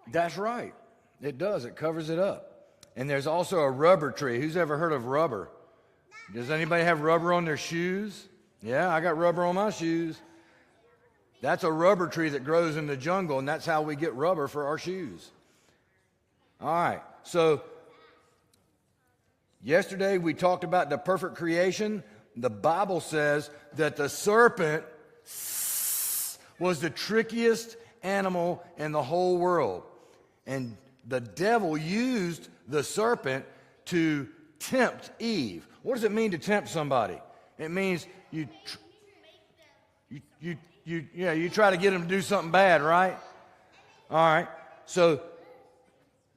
That's right. It does. It covers it up. And there's also a rubber tree. Who's ever heard of rubber? Does anybody have rubber on their shoes? Yeah, I got rubber on my shoes. That's a rubber tree that grows in the jungle, and that's how we get rubber for our shoes. All right, so yesterday we talked about the perfect creation. The Bible says that the serpent was the trickiest animal in the whole world. And the devil used the serpent to tempt Eve. What does it mean to tempt somebody? It means you try to get them to do something bad, right? All right. So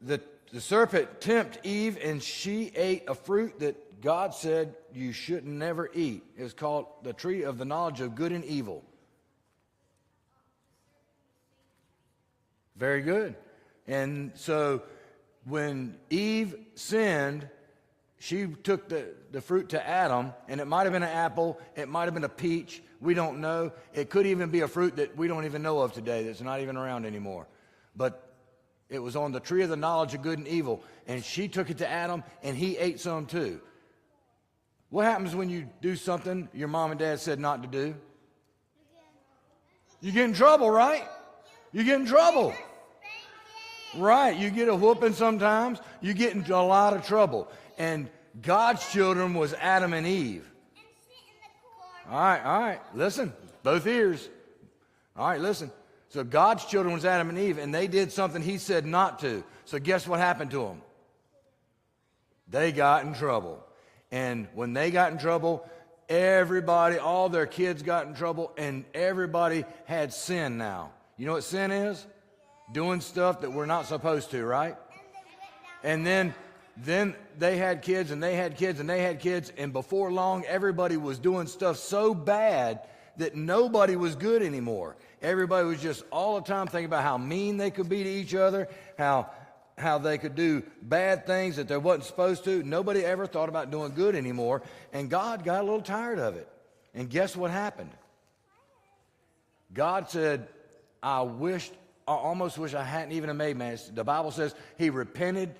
the serpent tempted Eve, and she ate a fruit that God said you should never eat. It's called the tree of the knowledge of good and evil. Very good. And so when Eve sinned, she took the fruit to Adam, and it might have been an apple, it might have been a peach, we don't know. It could even be a fruit that we don't even know of today that's not even around anymore. But it was on the tree of the knowledge of good and evil, and she took it to Adam, and he ate some too. What happens when you do something your mom and dad said not to do? You get in trouble, right? You get in trouble. Right, you get a whooping sometimes. You get into a lot of trouble. And God's children was Adam and Eve. All right, listen, both ears. All right, listen. So God's children was Adam and Eve, and they did something he said not to. So guess what happened to them? They got in trouble. And when they got in trouble, everybody, all their kids got in trouble, and everybody had sin now. You know what sin is? Doing stuff that we're not supposed to, right? And then they had kids, and they had kids, and they had kids, and before long, everybody was doing stuff so bad that nobody was good anymore. Everybody was just all the time thinking about how mean they could be to each other, how they could do bad things that they wasn't supposed to. Nobody ever thought about doing good anymore, and God got a little tired of it. And guess what happened? God said, I almost wish I hadn't even made man. The Bible says he repented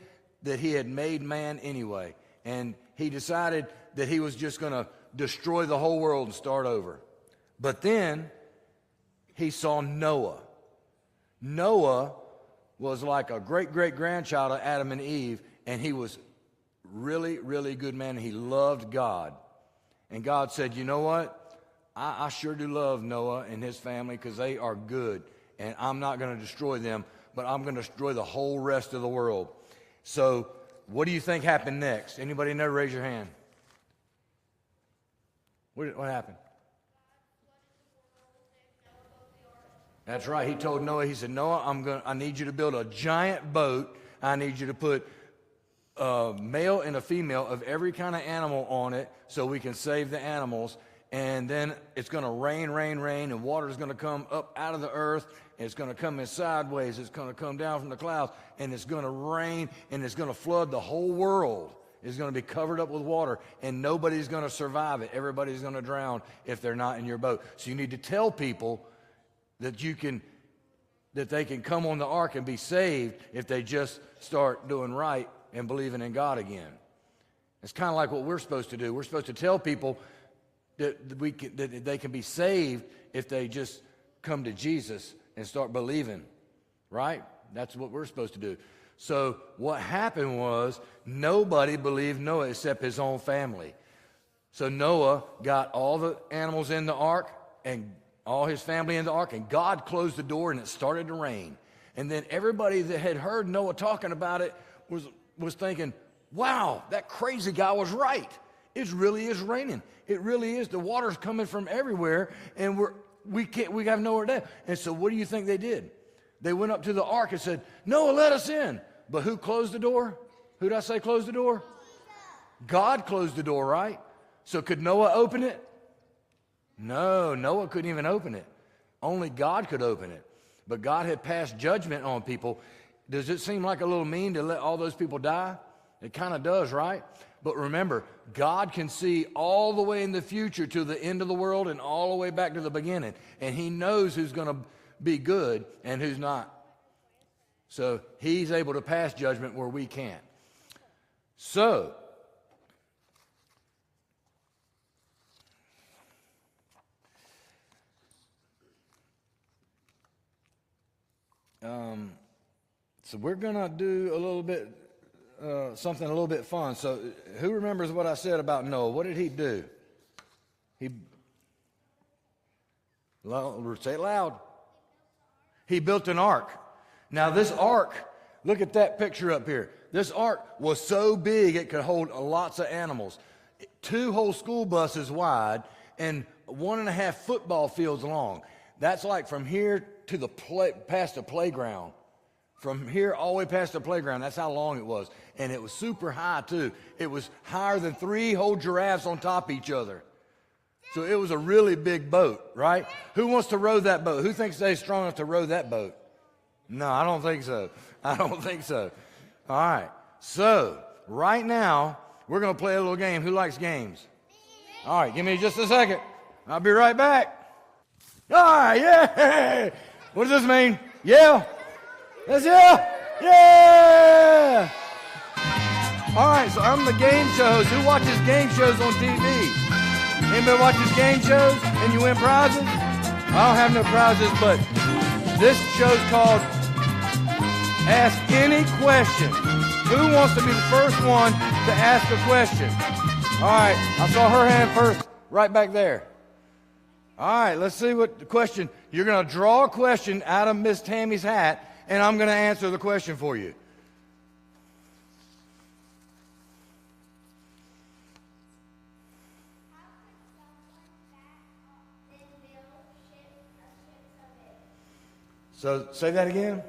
that he had made man anyway. And he decided that he was just going to destroy the whole world and start over. But then he saw Noah. Noah was like a great-great-grandchild of Adam and Eve, and he was really, really good man. He loved God. And God said, you know what? I sure do love Noah and his family because they are good. And I'm not going to destroy them, but I'm going to destroy the whole rest of the world. So what do you think happened next? Anybody know? Raise your hand. What happened? That's right. He told Noah, he said, Noah, I need you to build a giant boat. I need you to put a male and a female of every kind of animal on it so we can save the animals. And then it's going to rain, and water is going to come up out of the earth, and it's going to come in sideways, it's going to come down from the clouds, and it's going to rain, and it's going to flood the whole world. It's going to be covered up with water, and nobody's going to survive it. Everybody's going to drown if they're not in your boat. So you need to tell people that they can come on the ark and be saved if they just start doing right and believing in God again. It's kind of like what we're supposed to do. We're supposed to tell people that they can be saved if they just come to Jesus and start believing, right? That's what we're supposed to do. So what happened was nobody believed Noah except his own family. So Noah got all the animals in the ark and all his family in the ark, and God closed the door, and it started to rain. And then everybody that had heard Noah talking about it was thinking, wow, that crazy guy was right. It really is raining. It really is. The water's coming from everywhere, and we have nowhere to go. And so what do you think they did? They went up to the ark and said, Noah, let us in. But who closed the door? Who did I say closed the door? God closed the door, right? So could Noah open it? No, Noah couldn't even open it. Only God could open it. But God had passed judgment on people. Does it seem like a little mean to let all those people die? It kind of does, right? But remember, God can see all the way in the future to the end of the world and all the way back to the beginning. And he knows who's going to be good and who's not. So he's able to pass judgment where we can't. So, we're going to do a little bit, something a little bit fun. So who remembers what I said about Noah? What did he do? Say it loud. He built an ark. Now this ark, look at that picture up here. This ark was so big it could hold lots of animals. 2 whole school buses wide and 1.5 football fields long. That's like from here to past the playground. From here all the way past the playground. That's how long it was. And it was super high too. It was higher than 3 whole giraffes on top of each other. So it was a really big boat, right? Who wants to row that boat? Who thinks they're strong enough to row that boat? No, I don't think so. I don't think so. All right. So right now, we're going to play a little game. Who likes games? All right. Give me just a second. I'll be right back. All right. Yeah. What does this mean? Yeah. Let's yeah. Yeah. All right. So I'm the game show host. Who watches game shows on TV? Anybody watches game shows and you win prizes? I don't have no prizes, but this show's called Ask Any Question. Who wants to be the first one to ask a question? All right, I saw her hand first, right back there. All right, let's see what the question. You're going to draw a question out of Miss Tammy's hat, and I'm going to answer the question for you. So say that again.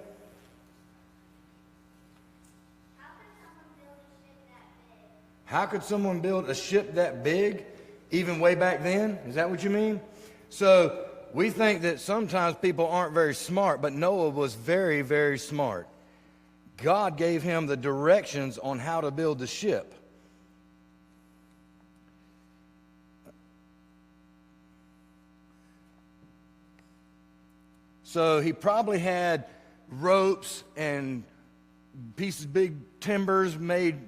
How could someone build a ship that big, even way back then? Is that what you mean? So we think that sometimes people aren't very smart, but Noah was very, very smart. God gave him the directions on how to build the ship. So he probably had ropes and pieces, big timbers made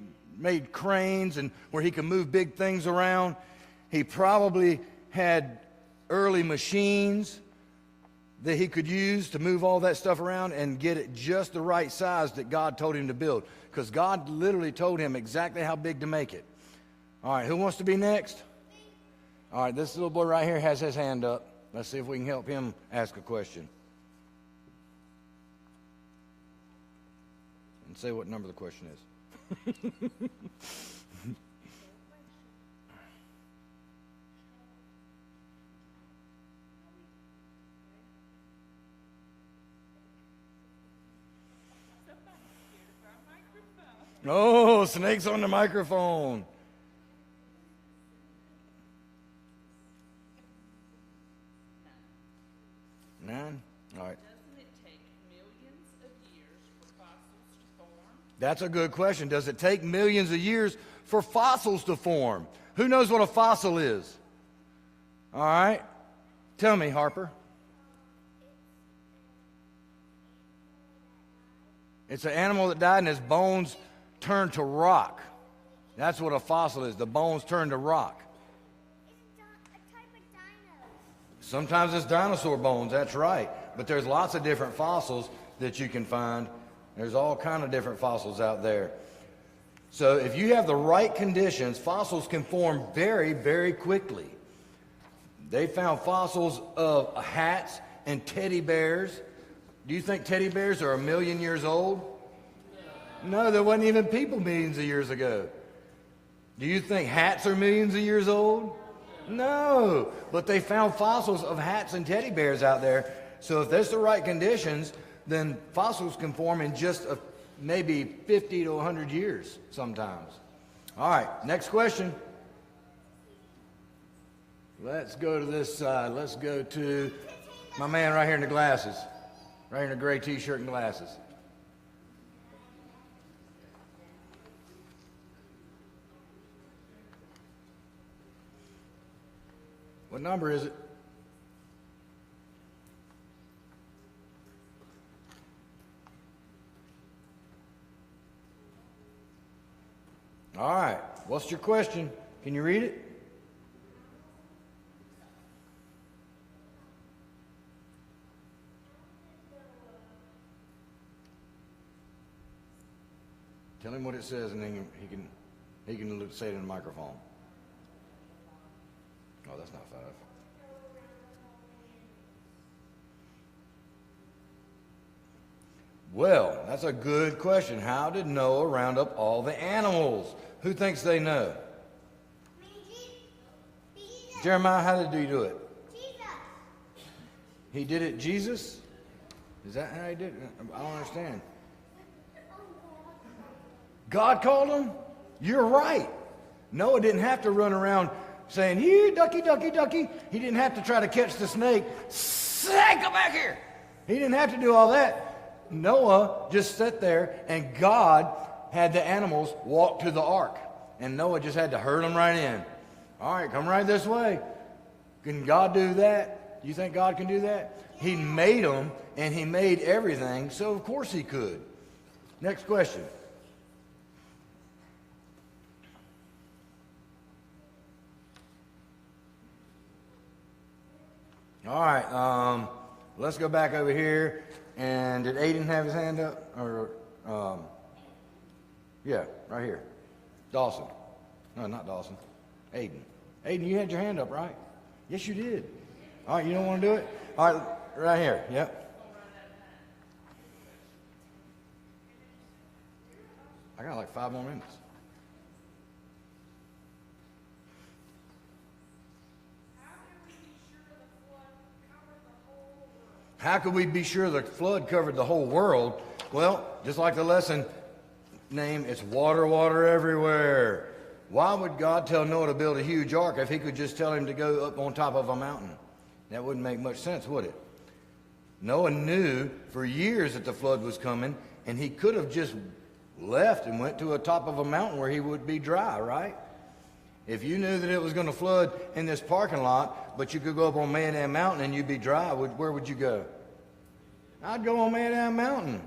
cranes and where he could move big things around. He probably had early machines that he could use to move all that stuff around and get it just the right size that God told him to build. Because God literally told him exactly how big to make it. All right, who wants to be next? All right, this little boy right here has his hand up. Let's see if we can help him ask a question. And say what number the question is. Oh, snakes on the microphone. None? All right. Doesn't it take millions of years for fossils to form? That's a good question. Does it take millions of years for fossils to form? Who knows what a fossil is? All right. Tell me, Harper. It's an animal that died and his bones turned to rock. That's what a fossil is. The bones turn to rock. It's a type of dino. Sometimes it's dinosaur bones, that's right. But there's lots of different fossils that you can find. There's all kind of different fossils out there. So if you have the right conditions, fossils can form very, very quickly. They found fossils of hats and teddy bears. Do you think teddy bears are 1 million years old? No, there wasn't even people millions of years ago. Do you think hats are millions of years old? No, but they found fossils of hats and teddy bears out there. So if there's the right conditions, then fossils can form in just maybe 50 to 100 years sometimes. All right, next question. Let's go to this side. Let's go to my man right here in the glasses. Right here in a gray t-shirt and glasses. What number is it? All right. What's your question? Can you read it? Tell him what it says, and then he can say it in the microphone. Oh, that's not 5. Well, that's a good question. How did Noah round up all the animals? Who thinks they know? Jesus. Jeremiah, how did he do it? Jesus. He did it, Jesus? Is that how he did it? I don't understand. God called him? You're right. Noah didn't have to run around saying, "Here, ducky, ducky, ducky." He didn't have to try to catch the snake. "Snake, come back here." He didn't have to do all that. Noah just sat there, and God had the animals walk to the ark. And Noah just had to herd them right in. All right, come right this way. Can God do that? You think God can do that? He made them, and he made everything, so of course he could. Next question. All right, let's go back over here. And did Aiden have his hand up? Or, yeah, right here. Dawson. No, not Dawson. Aiden. Aiden, you had your hand up, right? Yes, you did. All right, you don't want to do it? All right, right here. Yep. I got like 5 more minutes. How could we be sure the flood covered the whole world? Well, just like the lesson name, it's water, water everywhere. Why would God tell Noah to build a huge ark if he could just tell him to go up on top of a mountain? That wouldn't make much sense, would it? Noah knew for years that the flood was coming, and he could have just left and went to the top of a mountain where he would be dry, right? If you knew that it was going to flood in this parking lot, but you could go up on Man Mountain and you'd be dry, where would you go? I'd go on Man Mountain.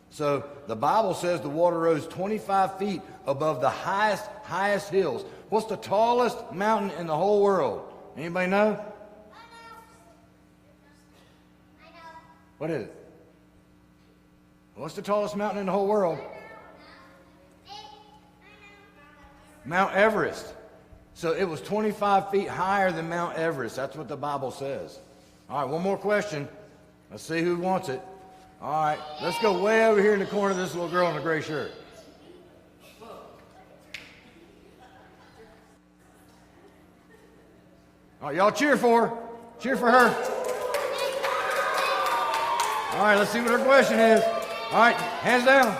So the Bible says the water rose 25 feet above the highest hills. What's the tallest mountain in the whole world? Anybody know? I know. What is it? What's the tallest mountain in the whole world? Mount Everest. So it was 25 feet higher than Mount Everest. That's what the Bible says. All right, one more question. Let's see who wants it. All right, let's go way over here in the corner of this little girl in a gray shirt. All right, y'all cheer for her. Cheer for her. All right, let's see what her question is. All right, hands down.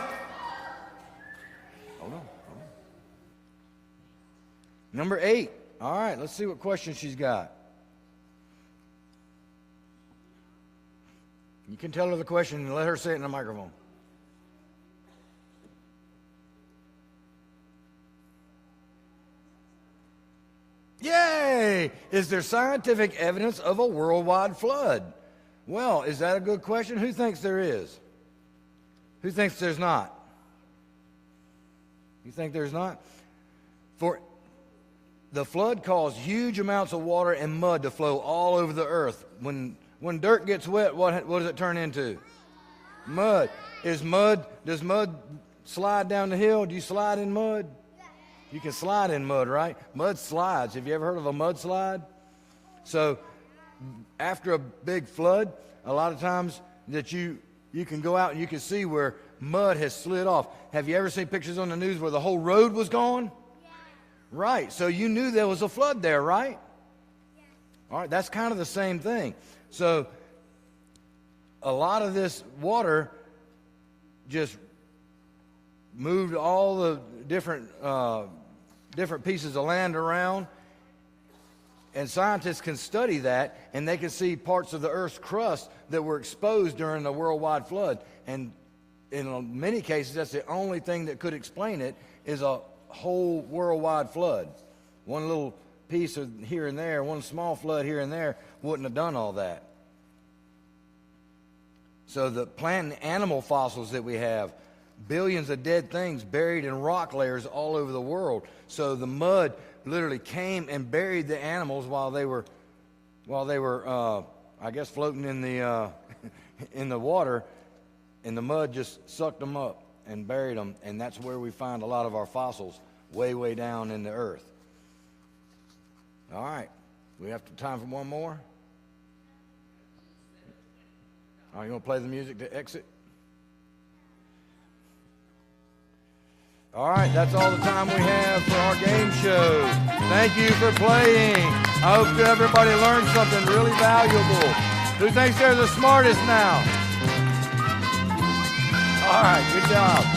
Hold on. Number 8. All right, let's see what question she's got. You can tell her the question and let her say it in the microphone. Yay! Is there scientific evidence of a worldwide flood? Well, is that a good question? Who thinks there is? Who thinks there's not? You think there's not? For the flood caused huge amounts of water and mud to flow all over the earth. When dirt gets wet, what does it turn into? Mud. Does mud slide down the hill? Do you slide in mud? You can slide in mud, right? Mud slides. Have you ever heard of a mudslide? So after a big flood, a lot of times that you can go out and you can see where mud has slid off. Have you ever seen pictures on the news where the whole road was gone? Yeah. Right. So you knew there was a flood there, right? Yeah. All right. That's kind of the same thing. So a lot of this water just moved all the different pieces of land around. And scientists can study that, and they can see parts of the Earth's crust that were exposed during the worldwide flood. And in many cases, that's the only thing that could explain it, is a whole worldwide flood. One little piece of here and there, one small flood here and there wouldn't have done all that. So the plant and animal fossils that we have billions of dead things buried in rock layers all over the world. So the mud literally came and buried the animals while they were, I guess, floating in the in the water, and the mud just sucked them up and buried them. And that's where we find a lot of our fossils, way, way down in the earth. All right, we have time for one more. Are you going to play the music to exit? All right, that's all the time we have for our game show. Thank you for playing. I hope everybody learned something really valuable. Who thinks they're the smartest now? All right, good job.